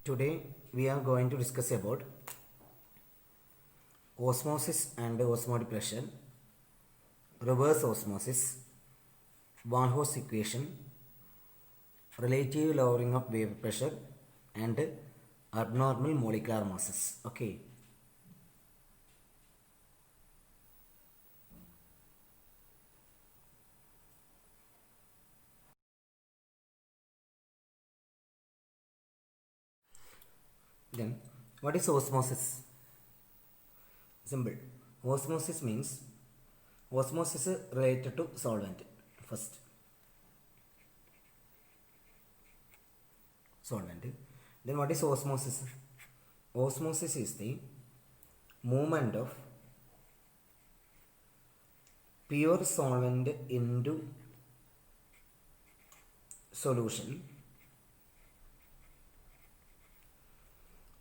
Today we are going to discuss about osmosis and osmotic pressure, reverse osmosis, Van Hoff's equation, relative lowering of vapor pressure, and abnormal molecular masses. Okay. Then, what is osmosis? Simple. Osmosis means osmosis is related to solvent. First, solvent. Then, what is osmosis? Osmosis is the movement of pure solvent into solution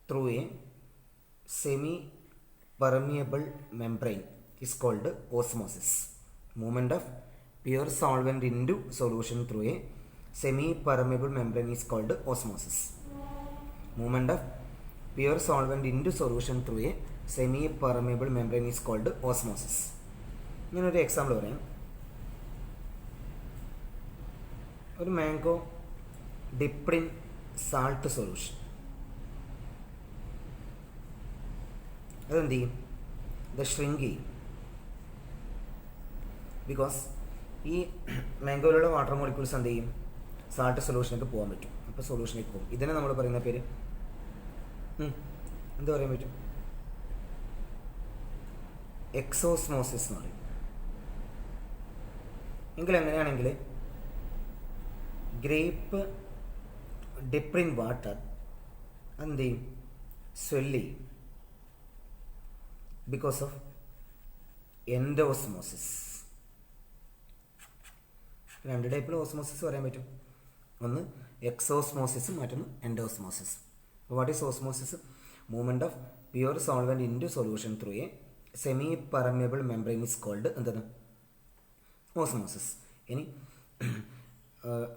through a semi-permeable membrane is called osmosis. Movement of pure solvent into solution through a semi-permeable membrane is called osmosis. Movement of pure solvent into solution through a semi-permeable membrane is called osmosis. ഞാനൊരു example പറയാം. ഒരു mango dipped in salt solution, അതെന്ത് ചെയ്യും? ഇത് shrink ചെയ്യും. Because ഈ മാംഗോയിലുള്ള water molecules എന്ത് ചെയ്യും? സാൾട്ട് സൊല്യൂഷനിലേക്ക് പോകാൻ പറ്റും. അപ്പോൾ സൊല്യൂഷനിലേക്ക് പോകും. ഇതിനെ നമ്മൾ പറയുന്ന പേര് എന്താ പറയാൻ പറ്റും? എക്സോസ്മോസിസ് എന്ന് പറയും. എങ്കിൽ എങ്ങനെയാണെങ്കിൽ ഗ്രേപ്പ് ഡിപ്ഡ് ഇൻ വാട്ടർ എന്ത് ചെയ്യും? സ്വെല്ല് ചെയ്യും. Because of endosmosis. രണ്ട് ടൈപ്പിൽ ഓസ്മോസിസ് പറയാൻ പറ്റും. ഒന്ന് എക്സോസ്മോസിസും മറ്റൊന്ന് endosmosis. What is osmosis? Movement of pure solvent into solution through a semi permeable membrane is called എന്താണ്? ഓസ്മോസിസ്. ഇനി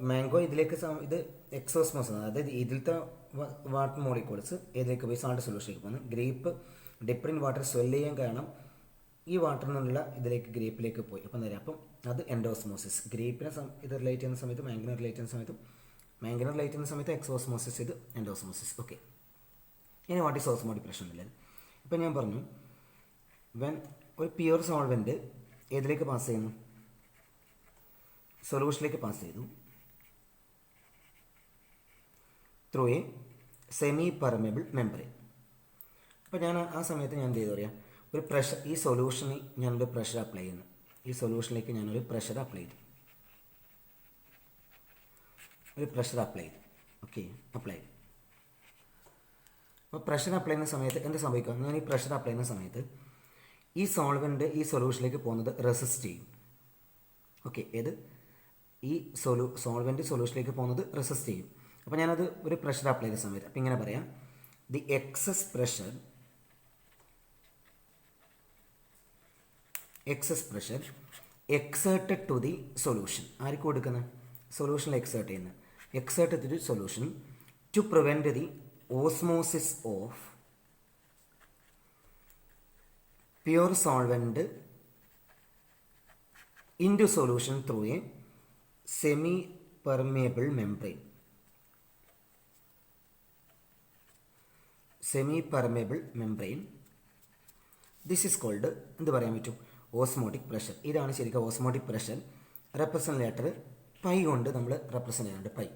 മാംഗോ ഇതിലേക്ക് ഇത് എക്സോസ്മോസിസ്, അതായത് ഇതിലത്തെ വാട്ടർ മോളിക്യൂൾസ് ഏതിലേക്ക് പോയി? സാൾട്ട് സൊല്യൂഷനിലേക്ക് പോകുന്നു. Grape dipped in water swell ചെയ്യാൻ കാരണം ഈ വാട്ടറിൽ നിന്നുള്ള ഇതിലേക്ക് ഗ്രേപ്പിലേക്ക് പോയി. അപ്പം എന്താ പറയുക? അപ്പം അത് എൻഡോസ്മോസിസ്. ഗ്രേപ്പിനെ ഇത് റിലേറ്റ് ചെയ്യുന്ന സമയത്ത് മാംഗോനെ റിലേറ്റ് ചെയ്യുന്ന സമയത്തും മാംഗോനെ റിലേറ്റ് ചെയ്യുന്ന സമയത്ത് എക്സോസ്മോസിസ്, ഇത് എൻഡോസ്മോസിസ്. ഓക്കെ. ഇനി വാട്ട് ഈസ് ഓസ്മോട്ടിക് പ്രഷർ എന്നുള്ളത്? ഇപ്പം ഞാൻ പറഞ്ഞു, വെൻ ഒരു പ്യുവർ സോൾവെൻറ്റ് ഏതിലേക്ക് പാസ് ചെയ്യുന്നു? സൊല്യൂഷനിലേക്ക് പാസ് ചെയ്തു through a semi permeable membrane. അപ്പോൾ ഞാൻ ആ സമയത്ത് ഞാൻ എന്ത് ചെയ്തു പറയാം? ഒരു പ്രഷർ, ഈ സൊല്യൂഷനിൽ ഞാനൊരു പ്രഷർ അപ്ലൈ ചെയ്യുന്നു. ഈ സൊല്യൂഷനിലേക്ക് ഞാനൊരു പ്രഷർ അപ്ലൈ ചെയ്തു. ഓക്കെ, അപ്ലൈ ചെയ്തു. അപ്പോൾ പ്രഷർ അപ്ലൈ ചെയ്യുന്ന സമയത്ത് എന്ത് സംഭവിക്കുക? ഞാൻ ഈ പ്രഷർ അപ്ലൈ ചെയ്യുന്ന സമയത്ത് ഈ സോൾവെൻറ്റ് ഈ സൊല്യൂഷനിലേക്ക് പോകുന്നത് റെസിസ്റ്റ് ചെയ്യും. ഓക്കെ, ഏത്? ഈ സോൾവെൻറ്റ് സൊല്യൂഷനിലേക്ക് പോകുന്നത് റെസിസ്റ്റ് ചെയ്യും. അപ്പോൾ ഞാനത് ഒരു പ്രഷർ അപ്ലൈ ചെയ്ത സമയത്ത് അപ്പം ഇങ്ങനെ പറയാം, the excess pressure exerted to the solution. ആർക്ക് കൊടുക്കുന്നത്? സൊല്യൂഷനിൽ എക്സേർട്ട് ചെയ്യുന്നത്. Exerted to the solution to prevent the osmosis of pure solvent into solution through a semi permeable membrane. This is called എന്ത് പറയാൻ പറ്റും? Osmotic pressure. ഇതാണ് ശരിക്കും osmotic pressure. Represent letter pi കൊണ്ട് നമ്മൾ റെപ്രസെൻറ്റ് ചെയ്യുന്നുണ്ട്. Pi.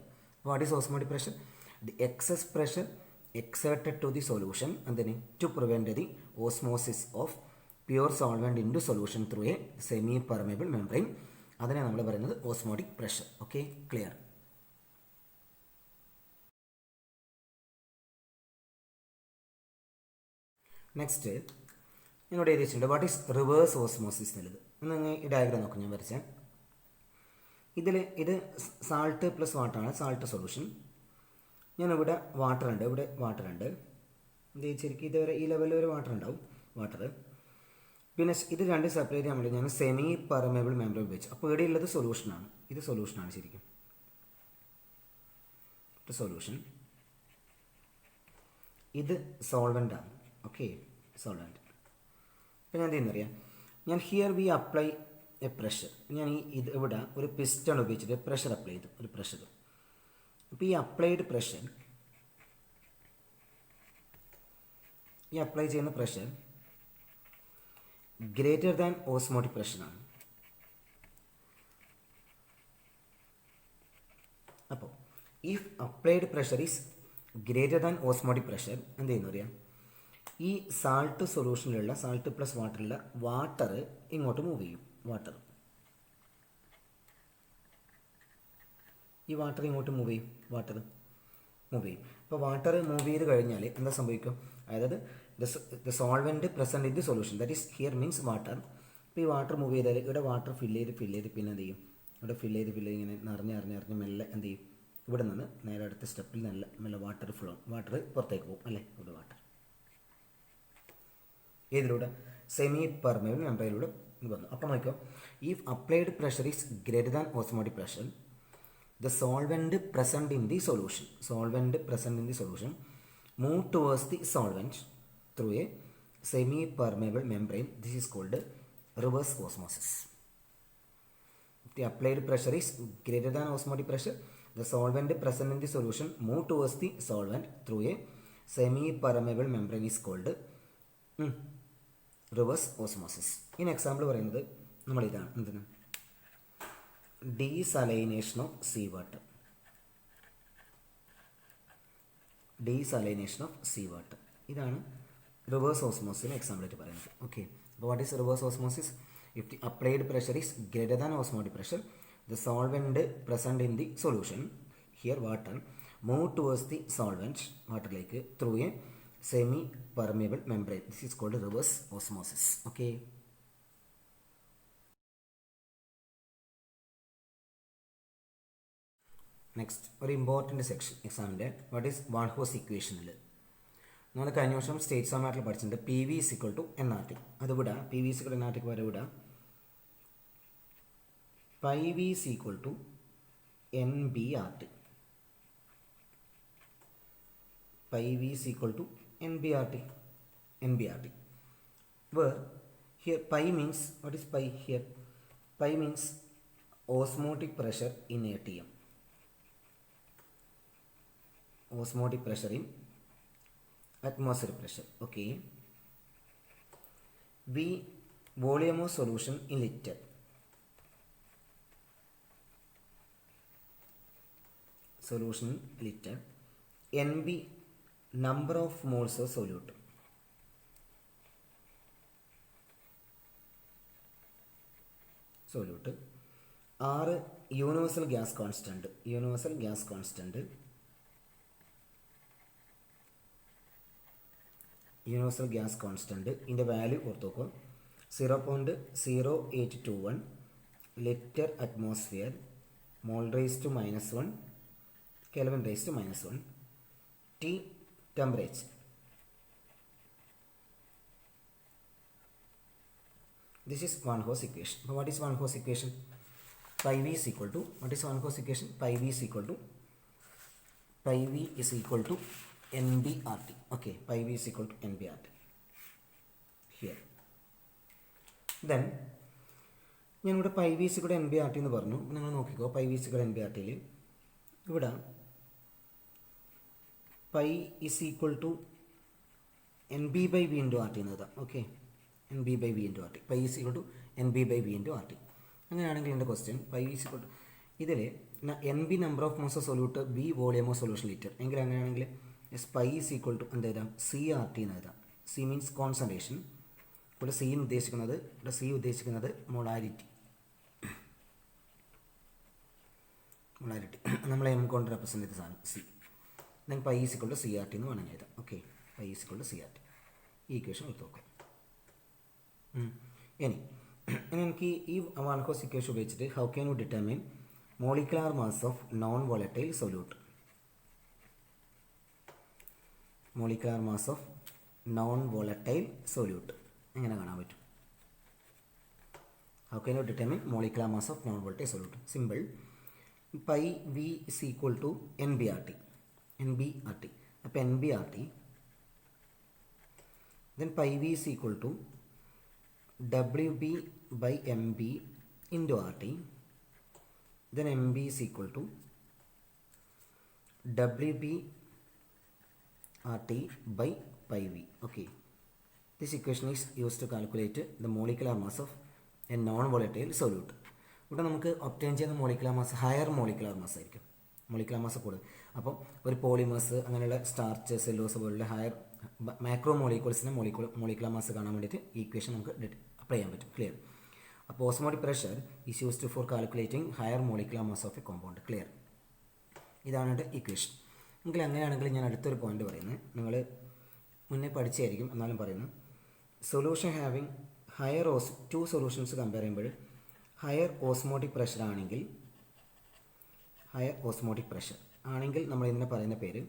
What is osmotic pressure? The excess pressure exerted to the solution എന്തിന്? To prevent the osmosis of pure solvent into solution through a semi permeable membrane. അതിനെ നമ്മൾ പറയുന്നത് osmotic pressure. Okay, clear? Next എന്നോട് എഴുതിയിട്ടുണ്ട് what is reverse osmosis എന്നുള്ളത്. ഒന്ന് ഈ diagram നോക്കാം, ഞാൻ വരച്ച. ഇത് സാൾട്ട് പ്ലസ് വാട്ടറാണ്, സാൾട്ട് സൊല്യൂഷൻ. ഞാനിവിടെ വാട്ടർ ഉണ്ട്, ഇവിടെ വാട്ടർ ഉണ്ട്. എന്ത് ശരിക്കും ഇതുവരെ ഈ ലെവലിൽ ഒരു വാട്ടർ ഉണ്ടാവും, വാട്ടർ. പിന്നെ ഇത് രണ്ട് സെപ്പറേറ്റ് ചെയ്യാൻ വേണ്ടി ഞാൻ സെമി പെർമിയബിൾ മെംബ്രെയിൻ ഉപയോഗിച്ചു. അപ്പോൾ ഇവിടെ ഉള്ളത് സൊല്യൂഷനാണ്. ഇത് സൊല്യൂഷനാണ് ശരിക്കും. സൊല്യൂഷൻ ഇത് സോൾവെൻ്റാണ്. Okay, solvent. അപ്പോൾ ഞാൻ എന്ത് ചെയ്യുന്നറിയാം, ഞാൻ here we apply A pressure. ഞാൻ ഇത് ഇവിടെ ഒരു പിസ്റ്റൺ ഉപയോഗിച്ചിട്ട് പ്രഷർ അപ്ലൈ ചെയ്തു, ഒരു പ്രഷർ. അപ്പോൾ ഈ അപ്ലൈഡ് പ്രഷർ, ഈ അപ്ലൈ ചെയ്യുന്ന പ്രഷർ ഗ്രേറ്റർ ദാൻ ഓസ്മോട്ടിക് പ്രഷറാണ്. അപ്പോൾ if applied pressure is greater than osmotic pressure, എന്ത് ചെയ്യുന്നു അറിയാം, ഈ സാൾട്ട് സൊല്യൂഷനിലുള്ള സാൾട്ട് പ്ലസ് വാട്ടറിലുള്ള വാട്ടർ ഇങ്ങോട്ട് മൂവ് ചെയ്യും. ഈ വാട്ടർ ഇങ്ങോട്ട് മൂവ് ചെയ്യും, അപ്പോൾ വാട്ടർ മൂവ് ചെയ്ത് കഴിഞ്ഞാൽ എന്താ സംഭവിക്കും, അതായത് the solvent present in the solution, that is here means water. ഇപ്പോൾ ഈ വാട്ടർ മൂവ് ചെയ്താൽ ഇവിടെ വാട്ടർ ഫില്ല് ചെയ്ത് പിന്നെ എന്ത് ചെയ്യും, ഇവിടെ ഫില്ല് ചെയ്ത് ഇങ്ങനെ നിറഞ്ഞ് മെല്ലെ എന്ത് ചെയ്യും, ഇവിടെ നിന്ന് നേരെ അടുത്ത സ്റ്റെപ്പിൽ മെല്ലെ വാട്ടർ പുറത്തേക്ക് പോകും അല്ലേ, ഇവിടെ വാട്ടർ ഏതിലൂടെ, സെമി പെർമേബിൾ മെംബ്രെയിനിലൂടെ വന്നു. അപ്പോൾ നോക്കിയോ, if applied pressure is greater than osmotic pressure, the solvent present in the solution move towards the solvent through a semi-permeable membrane. This is called reverse osmosis. If the applied pressure is greater than osmotic pressure, the solvent present in the solution move towards the solvent through a semi-permeable membrane is called reverse osmosis. In example പറയുന്നത് നമ്മൾ ഇതാണ്, എന്തിനാണ്, desalination of sea water. ഇതാണ് reverse ഓസ്മോസിന് എക്സാമ്പിളായിട്ട് പറയുന്നത്. Okay, അപ്പോൾ what is reverse osmosis? If the applied pressure is greater than osmotic pressure, the solvent present in the solution, here water, move towards the solvent, വാട്ടറിലേക്ക്, through a semi permeable membrane. This is called reverse osmosis. Okay, next ഒരു important section എക്സാമിൻ്റെ, what is van Hoff's ഇക്വേഷനിൽ നമ്മൾ കഴിഞ്ഞ വർഷം state സോമാറ്റിൽ പഠിച്ചിട്ടുണ്ട്. P V is equal to N R T. അത് വിടാം, P V is equal to N R ടിക്ക് വരെ വിടാം. Pi V is equal to N B R T. Pi V is equal to N B R T. Where here pi means, what is pi here? Pi means osmotic pressure in ATM. Osmotic pressure in atmospheric pressure. Okay. V volume of solution in liter. Solution in liter. NB number of moles of solute. R universal gas constant. Universal gas constant in the value orthoko 0.0821 liter atmosphere, mole raised to -1, Kelvin raised to -1. T temperature. This is Van Hoos equation. But what is Van Hoos equation? Pi v is equal to, what is Van Hoos equation? Pi v is equal to NBRT. Okay, pi v is equal to NBRT. Here. Then, ഞാൻ ഇവിടെ pi V സിക്കൂടെ N B R T എന്ന് പറഞ്ഞു. നിങ്ങൾ നോക്കിക്കോ, pi V സിക്കൂടെ N B R ടിയിൽ ഇവിടെ pi is equal to N B by V into R T എന്ന് എഴുതാം. ഓക്കെ, N B by V into R T. Pi is equal to N B by V into R T. അങ്ങനെയാണെങ്കിൽ എൻ്റെ question pi is equal to ഇതിൽ N B number of moles of solute, B volume of solution litre. എങ്കിൽ അങ്ങനെയാണെങ്കിൽ pi is equal to എന്ത് എഴുതാം? C R T എന്ന് എഴുതാം. C means concentration. ഇവിടെ സി ഉദ്ദേശിക്കുന്നത് മൊളാരിറ്റി. നമ്മൾ എം കൊണ്ട് റെപ്രസെൻ്റ് ചെയ്ത സാധനം C. Then pi is equal to C R T എന്ന് വേണമെങ്കിൽ എഴുതാം. Okay, pi is equal to C R T. ഈ ഇക്വേഷൻ എടുത്ത് നോക്കാം. ഇനി എനിക്ക് ഈ വാൻ ഹോസ് ഇക്വേഷൻ ഉപയോഗിച്ചിട്ട് how can you determine molecular mass of non volatile solute. Molecular mass of non volatile solute എങ്ങനെ കാണാൻ പറ്റും? How can you determine molecular mass of non volatile solute? Simple. Pi V is equal to N B R T. അപ്പോൾ N B R T then pi v is equal to WB by MB into RT, then MB is equal to WB RT by pi v. Okay, this equation is used to calculate the molecular mass of a non-volatile solute. ഇവിടെ നമുക്ക് obtain ചെയ്യുന്ന molecular mass higher molecular mass ആയിരിക്കും, molecular mass കൂടുതൽ. അപ്പം ഒരു polymers അങ്ങനെയുള്ള starch സെല്ലോസ് പോലുള്ള higher macro മോളിക്യൂൾസിൻ്റെ molecular mass കാണാൻ വേണ്ടിയിട്ട് ഈ ഇക്വേഷൻ നമുക്ക് അപ്ലൈ ചെയ്യാൻ പറ്റും. ക്ലിയർ. അപ്പോൾ osmotic pressure is used for calculating higher molecular mass of A compound. Clear. ഇതാണ് ഇക്വേഷൻ. എങ്കിൽ അങ്ങനെയാണെങ്കിൽ ഞാൻ അടുത്തൊരു പോയിന്റ് പറയുന്നത്, നിങ്ങൾ മുന്നേ പഠിച്ചായിരിക്കും എന്നാലും പറയുന്നു. Solution having higher two solutions compare ചെയ്യുമ്പോൾ ഹയർ ഓസ്മോട്ടിക് പ്രഷർ ആണെങ്കിൽ നമ്മൾ ഇതിനെ പറയുന്ന പേര്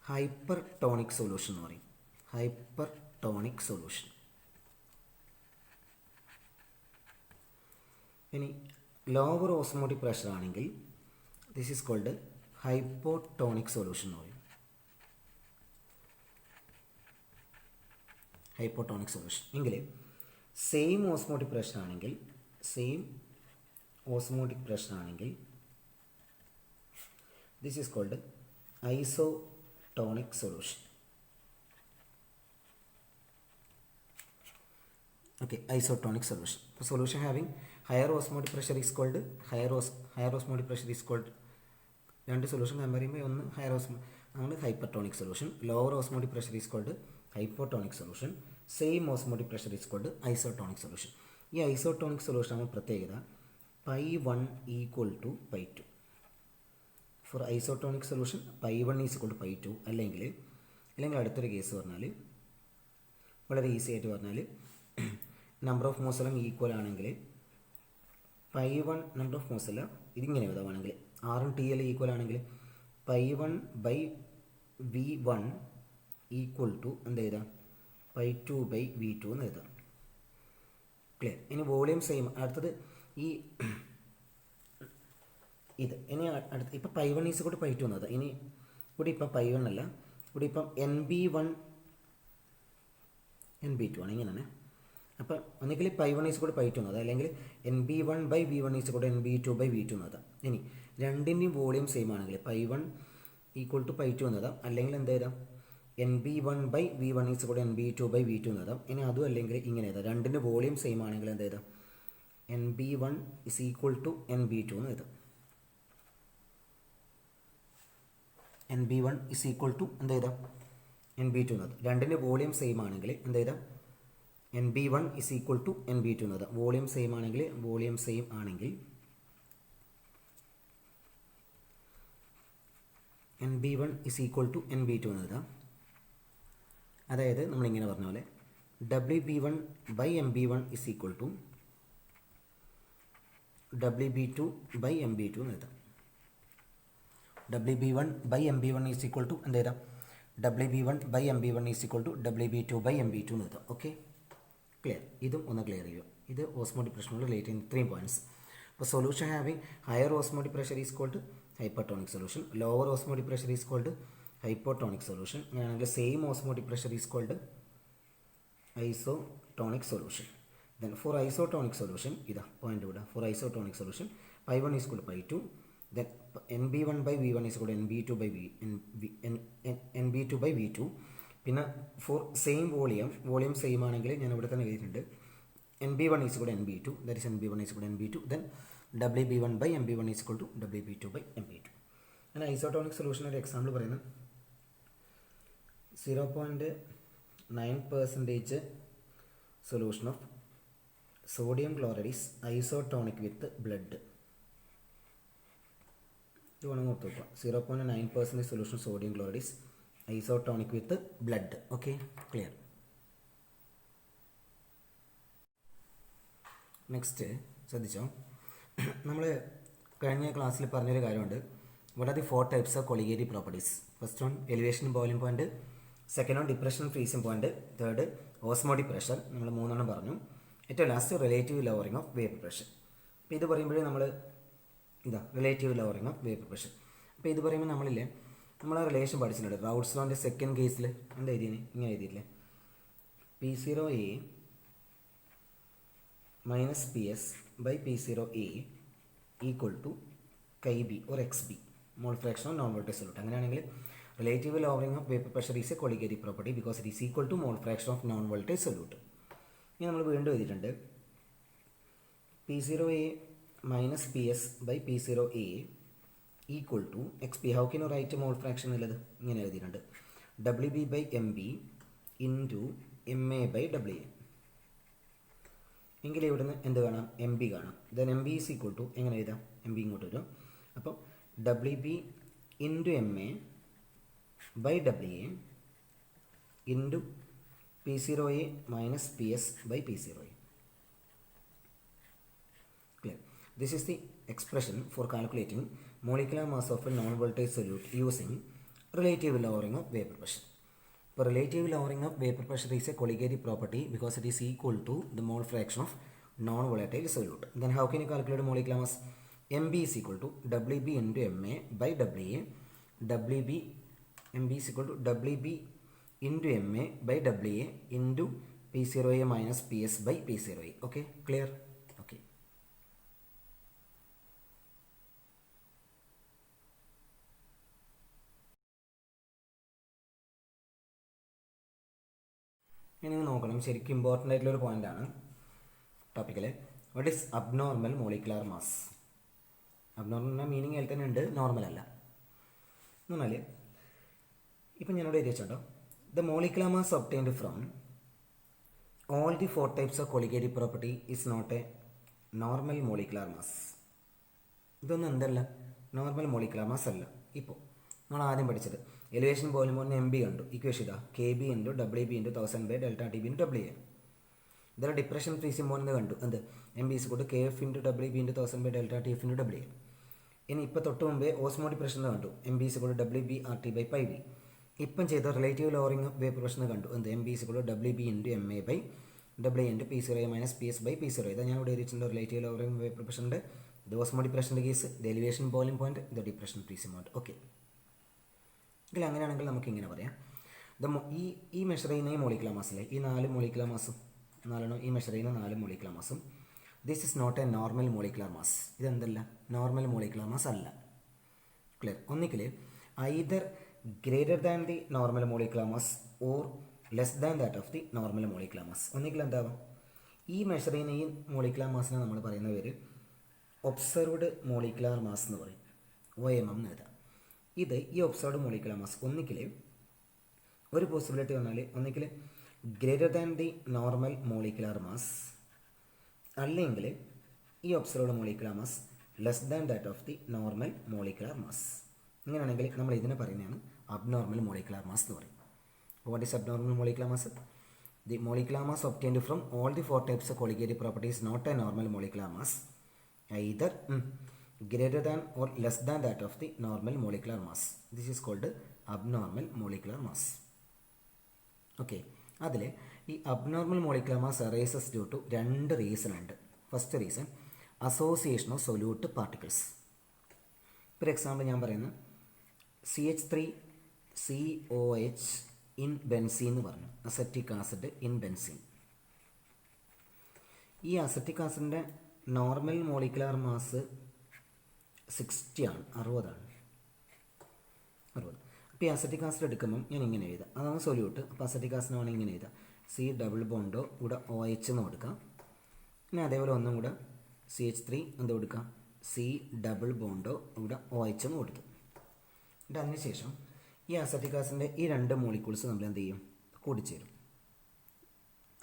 ഹൈപ്പർ ടോണിക് സൊല്യൂഷൻ എന്ന് പറയും. Hypertonic solution. ഇനി ലോവർ ഓസ്മോട്ടിക് പ്രഷർ ആണെങ്കിൽ this is called hypotonic solution എന്ന് പറയും. Hypotonic solution. എങ്കിൽ സെയിം ഓസ്മോട്ടിക് പ്രഷർ ആണെങ്കിൽ this is called isotonic solution. Okay, isotonic solution. The solution having higher osmotic pressure is called higher osmotic pressure is called രണ്ട് solution compare ചെയ്യുമ്പോൾ ഒന്ന് hypertonic solution, lower osmotic pressure is called hypotonic solution, same osmotic pressure is called isotonic solution. ഈ isotonic solution ആകുമ്പോൾ പ്രത്യേകത pi1 equal to pi2. For isotonic solution pi1 is equal to pi2. അല്ലെങ്കിൽ അടുത്തൊരു case പറഞ്ഞാൽ വളരെ easy ആയിട്ട് പറഞ്ഞാൽ number of മോസെല്ലാം equal ആണെങ്കിൽ pi1 നമ്പർ ഓഫ് മോസെല്ലാം ഇതിങ്ങനെ എഴുതാവാണെങ്കിൽ ആറും ടി എൽ ഈക്വൽ ആണെങ്കിൽ pi1 by v1 equal to എന്ത് എഴുതാം pi2 ബൈ v2 എന്ന് എഴുതാം. ക്ലിയർ. ഇനി വോളിയം സെയിം. അടുത്തത് ഈ ഇത് ഇനി അടുത്ത് ഇപ്പം pi1 ഈസ് കൂടി pi2 എന്നത്. ഇനി ഇവിടെ ഇപ്പം pi1 അല്ല, ഇവിടെ ഇപ്പം NB1 NB2 ആണ്. ഇങ്ങനെയാണ്. അപ്പം ഒന്നുകിൽ pi1 ഈസ് കൂടി pi2 എന്നത്, അല്ലെങ്കിൽ NB1 ബൈ v1 ഈസ് കൂടി NB2 ബൈ v2 എന്നത്. ഇനി രണ്ടിൻ്റെയും വോളിയം സെയിം ആണെങ്കിൽ pi1 ഈക്വൽ ടു pi2 എന്നതാം, അല്ലെങ്കിൽ എന്ത് ചെയ്താം NB1 ബൈ v1 ഈസ് കൂടി NB2 ബൈ v2 എന്നതാം. ഇനി അതും അല്ലെങ്കിൽ ഇങ്ങനെ എഴുതാം, രണ്ടിൻ്റെ വോളിയം സെയിം ആണെങ്കിൽ എന്ത് ചെയ്താം NB1 is equal to NB2 എന്ന് എഴുതാം. NB1 ഇസ് ഈക്വൽ ടു എന്ത് ചെയ്താം NB2 എന്നത്. രണ്ടിൻ്റെ വോളിയം സെയിം ആണെങ്കിൽ എന്ത് ചെയ്താം NB1 is equal to NB2 എന്നത്. വോളിയം സെയിം ആണെങ്കിൽ NB1 is equal to NB2 എന്ന് എഴുതാം. അതായത് നമ്മളിങ്ങനെ പറഞ്ഞ പോലെ WB1 by MB1 is equal to WB2 by MB2 എന്ന് എഴുതാം. WB1 by MB1 is equal to എന്ത് എഴുതാം WB1 by MB1 is equal to WB2 by MB2 എന്ന് എഴുതാം. Okay, clear. ഇതും ഒന്ന് ക്ലിയർ ചെയ്യുക. ഇത് ഓസ്മോട്ടിക് പ്രഷറിനോട് റിലേറ്റ് ചെയ്യുന്ന ഇത്രയും പോയിന്റ്സ്. അപ്പോൾ solution having higher osmotic pressure is called hypertonic solution, lower osmotic pressure is called hypotonic solution. അങ്ങനെയാണെങ്കിൽ same osmotic pressure is called isotonic solution. Then for isotonic solution ഇതാ point ഇവിടെ. For isotonic solution pi1 is called pi2, then NB1 by v1 is called NB2 by v2. പിന്നെ four same volume same ആണെങ്കിൽ ഞാൻ ഇവിടെ തന്നെ എഴുതിയിട്ടുണ്ട് NB1 is called NB2, that is NB1 is called NB2, then WB1 by MB1 is called WB2 by MB2. അങ്ങനെ isotonic solution ഒരു example പറയുന്നത് 0.9% solution of sodium chloride is isotonic with blood. ഇത് വേണമെങ്കിൽ ഓർത്ത് വെക്കുക. 0.9% solution sodium chloride is isotonic with blood. Okay, clear. Next ശ്രദ്ധിച്ചോ, നമ്മൾ കഴിഞ്ഞ ക്ലാസ്സിൽ പറഞ്ഞൊരു കാര്യമുണ്ട്. What are the 4 types of colligative properties? First one elevation boiling point, second one depression freezing point, third osmotic pressure. നമ്മൾ 3 പറഞ്ഞു. ഏറ്റവും last relative lowering of vapour pressure. അപ്പോൾ ഇത് പറയുമ്പോഴേ നമ്മൾ relative lowering of vapour pressure. അപ്പോൾ ഇത് പറയുമ്പോൾ നമ്മൾ ആ റിലേഷൻ പഠിച്ചിട്ടുണ്ട്. റൗൾട്ട്സ് ലോൻ്റെ സെക്കൻഡ് കേസിൽ എന്താ എഴുതിയത്? ഇങ്ങനെ എഴുതിയില്ലേ, P0A minus PS by P0A equal to Kb or XB, mole fraction of non-volatile solute. അങ്ങനെയാണെങ്കിൽ relative lowering of vapor pressure is a colligative property because it is equal to mole fraction of non-volatile solute. ഇനി നമ്മൾ വീണ്ടും എഴുതിയിട്ടുണ്ട് P0A minus PS by P0A equal to XB. How can you write mole fraction എന്നുള്ളത് ഇങ്ങനെ എഴുതിയിട്ടുണ്ട് WB by MB into MA by WA. എങ്കിൽ ഇവിടുന്ന് എന്ത് കാണാം? എം ബി കാണാം. Then M B is equal to എങ്ങനെ എഴുതാം? എം ബി ഇങ്ങോട്ട് വരും. അപ്പം WB into MA by WA into P0A minus PS by P0A. Clear? This is the expression for calculating molecular mass of a non-volatile solute using relative lowering of vapor pressure. For relative lowering of vapor pressure is a colligative property because it is equal to the mole fraction of non-volatile solute. Then how can you calculate molecular mass? MB is equal to WB into MA by WA. WB MB is equal to WB into MA by WA into P0A minus PS by P0A. Okay, clear? Okay. ഇനി നോക്കണം, ശരിക്കും important ആയിട്ടുള്ളൊരു പോയിൻ്റാണ് ടോപ്പിക്കിൽ. What is abnormal molecular mass? Abnormal meaning അതിൽ തന്നെ ഉണ്ട്, normal അല്ല എന്ന് പറഞ്ഞാൽ ഇപ്പം ഞാനിവിടെ എഴുതി വെച്ചോട്ടോ, the molecular mass obtained from all the 4 types of colligative property is not a normal molecular mass. ഇതൊന്നും എന്തല്ല? നോർമൽ മോളിക്കുലാർ മാസ് അല്ല. ഇപ്പോൾ നമ്മൾ ആദ്യം പഠിച്ചത് എലിവേഷൻ വോളിയം ഒന്ന് എം ബി കണ്ടു, ഇക്വേഷൻ ഇതാ KB into WB into 1000 by delta TB into WA. ഇതൊരു ഡിപ്രഷൻ ഫ്രീ സിമ്പോൾ കണ്ടു, എന്ത് MB ഈസ് കൂട്ട് KF into WB into 1000 by delta TF into WA. ഇനി ഇപ്പോൾ തൊട്ട് മുമ്പേ ഓസ്മോ ഡിപ്രഷൻ കണ്ടു, MB ഈസ് കൂട്ട് WB RT ബൈ πB. ഇപ്പം ചെയ്ത റിലേറ്റീവ് ലോവറിംഗ് വേപ്പർ പ്രഷർ കണ്ടു, എന്ത് MB ഈസ് കൂട്ട് WB into MA by WA into P0A minus PS by P0A. ഇതാ ഞാൻ ഇവിടെ എഴുതിയിട്ടുണ്ട് റിലേറ്റീവ് ലോവറിംഗ് വേപ്പർ പ്രഷറിൻ്റെ. ഇത് ഓസ്മോ ഡിപ്രഷൻ്റെ കേസ്, ഇത് എലിവേഷൻ ബോയിലിംഗ് പോയിന്റ്, ഇത് ഡിപ്രഷൻ ഫ്രീ സിമ്പോൾ. ഓക്കെ, എങ്കിൽ അങ്ങനെയാണെങ്കിൽ നമുക്ക് ഇങ്ങനെ പറയാം, ഈ മെഷർ ചെയ്യുന്ന ഈ മോളിക്കുലാർ മാസിലെ ഈ 4 മോളിക്കുലാർ മാസും 4 ഈ മെഷർ ചെയ്യുന്ന 4 മോളിക്കുലാർ മാസും this is not a normal molecular mass. ഇതെന്തല്ല? നോർമൽ മോളിക്കുലാർ മാസ് അല്ല. ക്ലിയർ? ഒന്നിക്കൽ either greater than the normal molecular mass or less than that of the normal molecular mass. ഒന്നിക്കൽ എന്താവാം? ഈ മെഷർ ചെയ്യുന്ന ഈ മോളിക്കുലാർ മാസിനെ നമ്മൾ പറയുന്ന പേര് ഒബ്സർവ്ഡ് മോളിക്കുലാർ മാസ് എന്ന് പറയും, OMM എന്ന് എഴുതാം. ഇത് ഈ ഒബ്സർവ്ഡ് മോളിക്കുലാർ മാസ് ഒന്നിക്കൽ ഒരു പോസിബിലിറ്റി വന്നാൽ ഒന്നിക്കൽ greater than the normal molecular mass, അല്ലെങ്കിൽ ഈ observed molecular mass less than that of the normal molecular mass. ഇങ്ങനെയാണെങ്കിൽ നമ്മൾ ഇതിനെ പറയുന്നതാണ് അബ്നോർമൽ മോളിക്കുലാർ മാസ് എന്ന് പറയും. What is abnormal molecular mass? The molecular mass obtained from all the 4 types of colligative properties not a normal molecular mass, either greater than or less than that of the normal molecular mass. This is called abnormal molecular mass. Okay, അതിൽ ഈ abnormal molecular mass arises due to 2 reason ഉണ്ട്. First reason association of solute particles. For example ഞാൻ പറയുന്നത് CH3COH in benzene എന്ന് പറഞ്ഞു, acetic acid in benzene. ഈ acetic ആസിഡിൻ്റെ normal molecular mass 60 ആണ്, 60. അപ്പോൾ ഈ അസറ്റിക് ആസിഡ് എടുക്കുമ്പം ഞാൻ ഇങ്ങനെ എഴുതാം, അതാണ് സൊല്യൂട്ട്. അപ്പോൾ അസറ്റിക് ആസിഡ് വേണമെങ്കിൽ ഇങ്ങനെ എഴുതാം, C ഡബിൾ ബോണ്ടോ ഇവിടെ OH എന്ന് കൊടുക്കാം. പിന്നെ അതേപോലെ ഒന്നും കൂടെ CH3 എന്ത് കൊടുക്കാം, C ഡബിൾ ബോണ്ടോ ഇവിടെ OH എന്ന് കൊടുത്തു. എന്നിട്ട് അതിനുശേഷം ഈ അസറ്റിക് ആസിഡിൻ്റെ ഈ 2 മോളിക്യൂൾസ് നമ്മൾ എന്ത് ചെയ്യും, കൂടിച്ചേരും.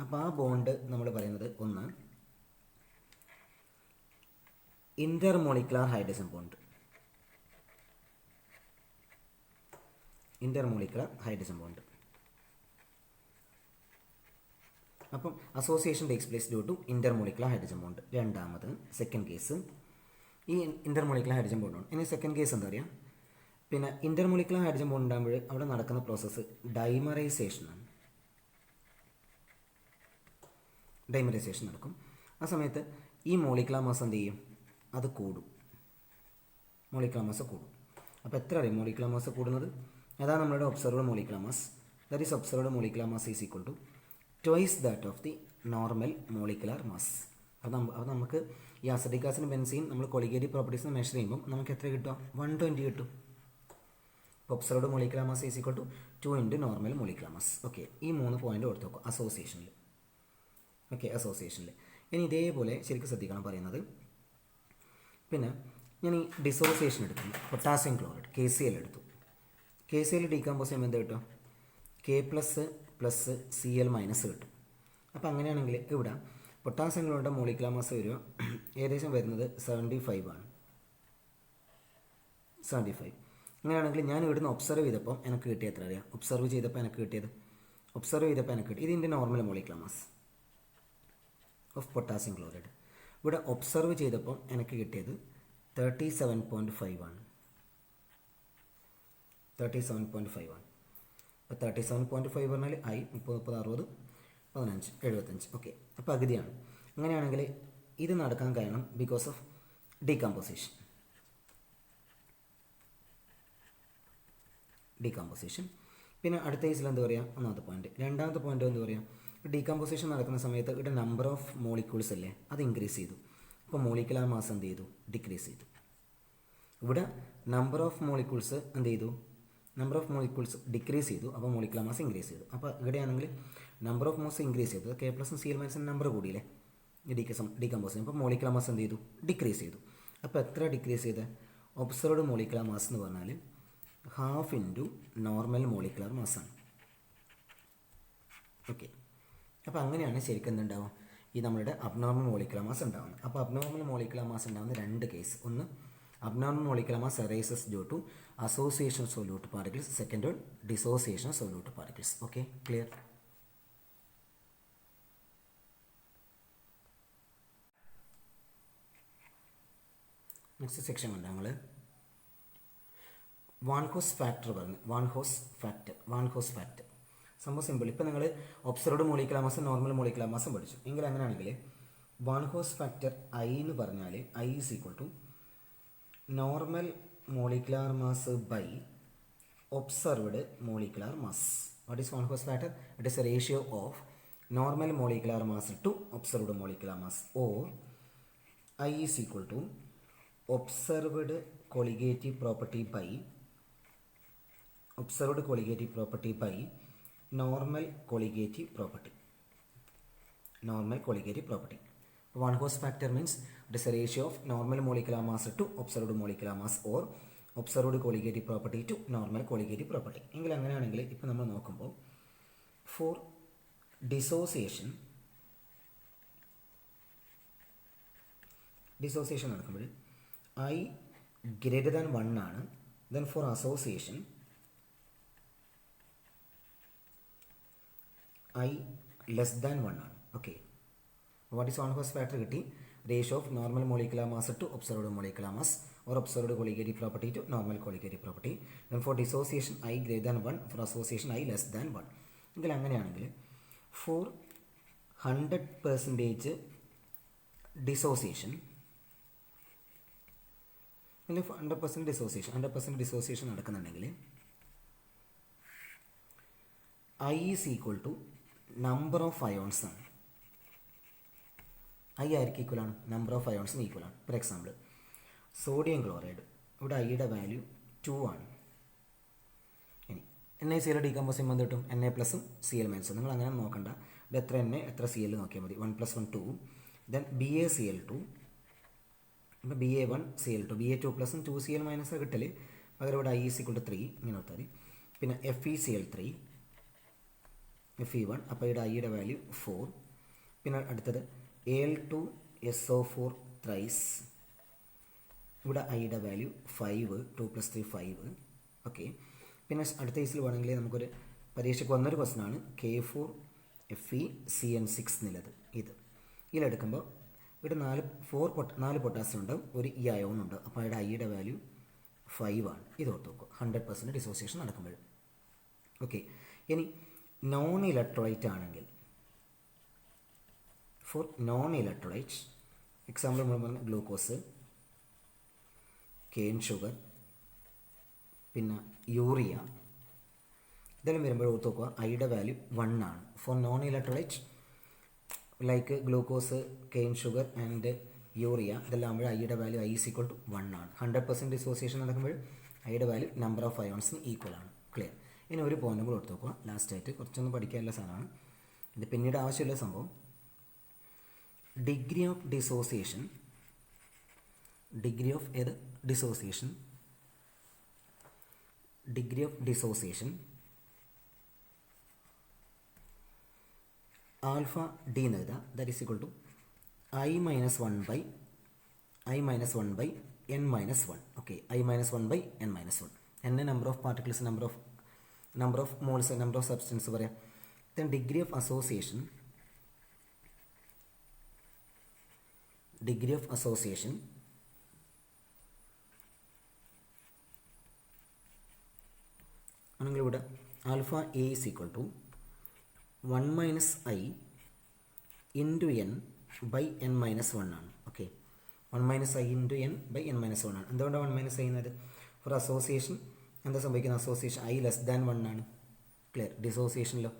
അപ്പോൾ ആ ബോണ്ട് നമ്മൾ പറയുന്നത് ഒന്ന് intermolecular hydrogen bond. Intermolecular hydrogen bond. അപ്പം association takes place due to intermolecular hydrogen bond. രണ്ടാമത് സെക്കൻഡ് കേസ് ഈ ഇന്റർമോളിക്കുലാർ ഹൈഡ്രജൻ ബോണ്ടാണ്. ഇനി സെക്കൻഡ് കേസ് എന്താ പറയുക, പിന്നെ ഇന്റർമോളിക്കുലാർ ഹൈഡ്രജൻ ബോണ്ട് ഉണ്ടാകുമ്പോൾ അവിടെ നടക്കുന്ന പ്രോസസ്സ് ഡൈമറൈസേഷനാണ്. ഡൈമറൈസേഷൻ നടക്കും. ആ സമയത്ത് ഈ മോളിക്കുലാർ മാസ് എന്ത് ചെയ്യും, അത് കൂടും. മോളിക്കുലാർ മാസ് കൂടും. അപ്പോൾ എത്ര അറിയും മോളിക്കുലാർ മാസ് കൂടുന്നത്? അതാണ് നമ്മളുടെ observed molecular mass. That is observed molecular mass is equal to twice that of the normal molecular mass. അപ്പോൾ നമുക്ക് ഈ അസറ്റിക് ആസിഡ് ബെൻസീൻ നമ്മൾ കൊളിഗേറ്റീവ് പ്രോപ്പർട്ടീസ് മെഷർ ചെയ്യുമ്പോൾ നമുക്ക് എത്ര കിട്ടുക? 120 കിട്ടും. അപ്പോൾ observed molecular mass is equal to 2 into normal molecular mass. Okay, ഈ 3 പോയിന്റ് ഓർത്ത് വെക്കും അസോസിയേഷനിൽ. ഓക്കെ, അസോസിയേഷനിൽ. ഇനി ഇതേപോലെ ശരിക്കും ശ്രദ്ധിക്കണം പറയുന്നത്. പിന്നെ ഞാൻ ഈ ഡിസോസിയേഷൻ എടുക്കുന്നു. പൊട്ടാസ്യം ക്ലോറൈഡ് KCl എടുത്തു. KCl ഡീകമ്പോസ് ചെയ്യുമ്പോൾ എന്ത് കിട്ടും? K plus plus Cl minus കിട്ടും. അപ്പോൾ അങ്ങനെയാണെങ്കിൽ ഇവിടെ പൊട്ടാസ്യം ക്ലോറൈഡ് മോളിക്കുലാർ മാസ് വരിക ഏകദേശം വരുന്നത് 75 ആണ്. 75. അങ്ങനെയാണെങ്കിൽ ഞാൻ ഇവിടുന്ന് ഒബ്സർവ് ചെയ്തപ്പോൾ എനിക്ക് കിട്ടിയ എത്ര അറിയാം? ഒബ്സർവ് ചെയ്തപ്പോൾ എനിക്ക് കിട്ടിയത് ഇതിൻ്റെ normal molecular mass of potassium chloride. ഇവിടെ ഒബ്സർവ് ചെയ്തപ്പോൾ എനിക്ക് കിട്ടിയത് 37.5 ആണ്. 37.5 ആണ്. അപ്പോൾ 37.5 പറഞ്ഞാൽ 30, 30, 60, 15, 75. ഓക്കെ, അപ്പോൾ പകുതിയാണ്. അങ്ങനെയാണെങ്കിൽ ഇത് നടക്കാൻ കാരണം ബിക്കോസ് ഓഫ് ഡീകമ്പോസിഷൻ. പിന്നെ അടുത്ത കേസിൽ എന്താ പറയുക? ഒന്നാമത്തെ പോയിന്റ്. രണ്ടാമത്തെ പോയിന്റ് എന്താ പറയുക? ഡീകമ്പോസിഷൻ നടക്കുന്ന സമയത്ത് ഇവിടെ നമ്പർ ഓഫ് മോളിക്യൂൾസ് അല്ലേ, അത് ഇൻക്രീസ് ചെയ്തു. അപ്പോൾ മോളിക്കുലാർ മാസ് എന്ത് ചെയ്തു? ഡിക്രീസ് ചെയ്തു. ഇവിടെ നമ്പർ ഓഫ് മോളിക്യൂൾസ് എന്ത് ചെയ്തു? നമ്പർ ഓഫ് മോളിക്യൂൾസ് ഡിക്രീസ് ചെയ്തു. അപ്പോൾ മോളിക്കുലാർ മാസ് ഇൻക്രീസ് ചെയ്തു. അപ്പോൾ ഇവിടെയാണെങ്കിൽ നമ്പർ ഓഫ് മാസ് ഇൻക്രീസ് ചെയ്തു. K പ്ലസും Cl മൈനസിൻ്റെ നമ്പർ കൂടിയില്ലേ ഡീകമ്പോസ് ചെയ്യും. അപ്പോൾ മോളിക്കുലാർ മാസ് എന്ത് ചെയ്തു? ഡിക്രീസ് ചെയ്തു. അപ്പോൾ എത്ര ഡിക്രീസ് ചെയ്ത്? ഒബ്സർവ്ഡ് മോളിക്കുലാർ മാസ് എന്ന് പറഞ്ഞാൽ ഹാഫ് ഇൻറ്റു നോർമൽ മോളിക്കുലാർ മാസ്സാണ്. ഓക്കെ, അപ്പോൾ അങ്ങനെയാണ് ശരിക്കും എന്തുണ്ടാവും? ഈ നമ്മളുടെ അബ്നോർമൽ മോളിക്കുലാർ മാസ് ഉണ്ടാകുന്നത്. അപ്പോൾ അബ്നോർമൽ മോളിക്കുലാർ മാസ് ഉണ്ടാകുന്ന 2 കേസ്. ഒന്ന്, abnormal molecular mass arises due to association of solute particles. Second one, dissociation of solute particles. Okay, clear? Next section ഉണ്ട് ഞങ്ങൾ വാൻ ഹോസ് ഫാക്ടർ പറഞ്ഞു. വാൻ ഹോസ് ഫാക്ടർ സംഭവം simple. ഇപ്പോൾ നിങ്ങൾ ഒബ്സർവ്ഡ് മോളിക്കുലാർ മാസും നോർമൽ മോളിക്കുലാർ മാസും പഠിച്ചു. എങ്കിൽ അങ്ങനെയാണെങ്കിൽ വാൻ ഹോസ് ഫാക്ടർ I എന്ന് പറഞ്ഞാൽ I is equal to normal molecular mass by observed molecular mass. What is van Hoff factor? It is a ratio of normal molecular mass to observed molecular mass, or I is equal to observed colligative property by normal colligative property. One Hose factor means it is a ratio of normal molecular mass to observed molecular mass or observed colligative property to normal colligative property. എങ്കിൽ അങ്ങനെയാണെങ്കിൽ ഇപ്പോൾ നമ്മൾ നോക്കുമ്പോൾ four dissociation നടക്കുമ്പോൾ I greater than 1 ആണ്. then for association I less than 1 ആണ്. Okay, what is Van Hoos factor കിട്ടി? ratio of normal molecular mass to observed molecular mass or observed colligative property to normal colligative property. then for dissociation I greater than 1, for association I less than 1. എങ്കിൽ അങ്ങനെയാണെങ്കിൽ for 100% dissociation അല്ലെങ്കിൽ 100% dissociation നടക്കുന്നുണ്ടെങ്കിൽ I is equal to number of ions ആണ്. I ആർക്ക് ഈക്വലാണ്? Number of അയോൺസിന് ഈക്വലാണ്. For example sodium chloride, ഇവിടെ ഐയുടെ വാല്യൂ 2 ആണ്. ഇനി NaCl ഡീകമ്പോസ് ചെയ്യുമ്പോൾ എന്ത് കിട്ടും? Na പ്ലസും Cl മൈനസും. നിങ്ങൾ അങ്ങനെ നോക്കണ്ട, ഇത് എത്ര Na എത്ര Cl നോക്കിയാൽ മതി. 1 + 1 2. ദെൻ BaCl2, ഇപ്പോൾ Ba1Cl2, Ba2 പ്ലസും 2Cl മൈനസ് കിട്ടൽ. പകരം ഇവിടെ I ഈസ് ഈക്വൽ ടു 3 ഇങ്ങനെ ഓർത്താൽ. പിന്നെ FeCl3, Fe1, അപ്പോൾ ഇവിടെ ഐയുടെ വാല്യൂ 4. പിന്നെ അടുത്തത് Al2SO4 ത്രൈസ്, ഇവിടെ ഐയുടെ വാല്യൂ 5, 2 + 3 5. ഓക്കെ, പിന്നെ അടുത്ത കേസിൽ വേണമെങ്കിൽ നമുക്കൊരു പരീക്ഷയ്ക്ക് വന്നൊരു ക്വസ്റ്റൻ ആണ് K4FeCN6 എന്നുള്ളത്. ഇതിലെടുക്കുമ്പോൾ ഇവിടെ 4 പൊട്ടാസ്യം ഉണ്ടാവും, ഒരു ഈ അയോൺ ഉണ്ട്. അപ്പോൾ അവിടെ ഐയുടെ വാല്യൂ 5 ആണ്. ഇത് ഓർത്ത് നോക്കുക 100% ഡിസോസിയേഷൻ നടക്കുമ്പോൾ. ഓക്കെ, ഇനി നോൺ ഇലക്ട്രോലൈറ്റ് ആണെങ്കിൽ, ഫോർ നോൺ ഇലക്ട്രോലൈറ്റ് എക്സാമ്പിൾ നമ്മൾ പറഞ്ഞ ഗ്ലൂക്കോസ്, കെയിൻ ഷുഗർ, പിന്നെ യൂറിയ, ഇതെല്ലാം വരുമ്പോൾ ഓർത്ത് നോക്കുക ഐയുടെ വാല്യൂ 1 ആണ്. For non electrolyte like glucose, cane sugar and urea ഇതെല്ലാം ആകുമ്പോൾ ഐയുടെ value I is equal to 1 ആണ്. 100% ഡിസോസിയേഷൻ നടക്കുമ്പോൾ ഐയുടെ വാല്യൂ നമ്പർ ഓഫ് അയോൺസിന് ഈക്വൽ ആണ്. ക്ലിയർ. ഇനി ഒരു പോയിന്റും കൂടെ എടുത്ത് നോക്കുക ലാസ്റ്റായിട്ട്, കുറച്ചൊന്നും പഠിക്കാനുള്ള സാധനമാണ് ഇത്, പിന്നീട് ആവശ്യമുള്ള സംഭവം. Degree of dissociation, degree of ഏത് dissociation, degree of dissociation alpha D എന്ന് എഴുതാം. That is equal to I minus 1 by N minus 1. Okay, I minus 1 by N minus 1. N number of particles, number of moles, number of substance പറയാം. Then degree of association, degree of association ആണെങ്കിൽ ഇവിടെ alpha A is equal to 1 minus I into N by N minus 1 ആണ്. Okay, 1 minus I into N by N minus 1 ആണ്. എന്തുകൊണ്ടാണ് 1 minus I എന്നത്? For association എന്താ സംഭവിക്കുന്നത്? Association I less than 1 ആണ്. Clear. ഡിസോസിയേഷനിലോ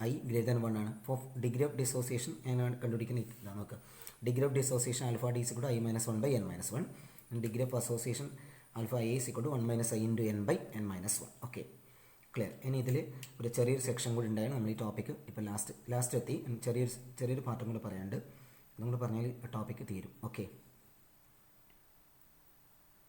ഐ ഗ്രേറ്റർ ദാൻ 1 ആണ്. Four degree of dissociation എങ്ങനെയാണ് കണ്ടുപിടിക്കുന്നത്? ഇതാ നോക്കുക. Degree of dissociation alpha D is equal to I minus 1 by N minus 1. Degree of association alpha A is equal to 1 minus I into N by N minus 1. Okay, clear. ഇനി ഇതിൽ ഒരു ചെറിയൊരു section കൂടി ഉണ്ടായിരുന്നു. നമ്മൾ ഈ topic ഇപ്പോൾ last എത്തി. ചെറിയൊരു പാർട്ടും കൂടെ പറയാനുണ്ട്. അതും കൂടെ പറഞ്ഞാൽ ടോപ്പിക്ക് തീരും. ഓക്കെ.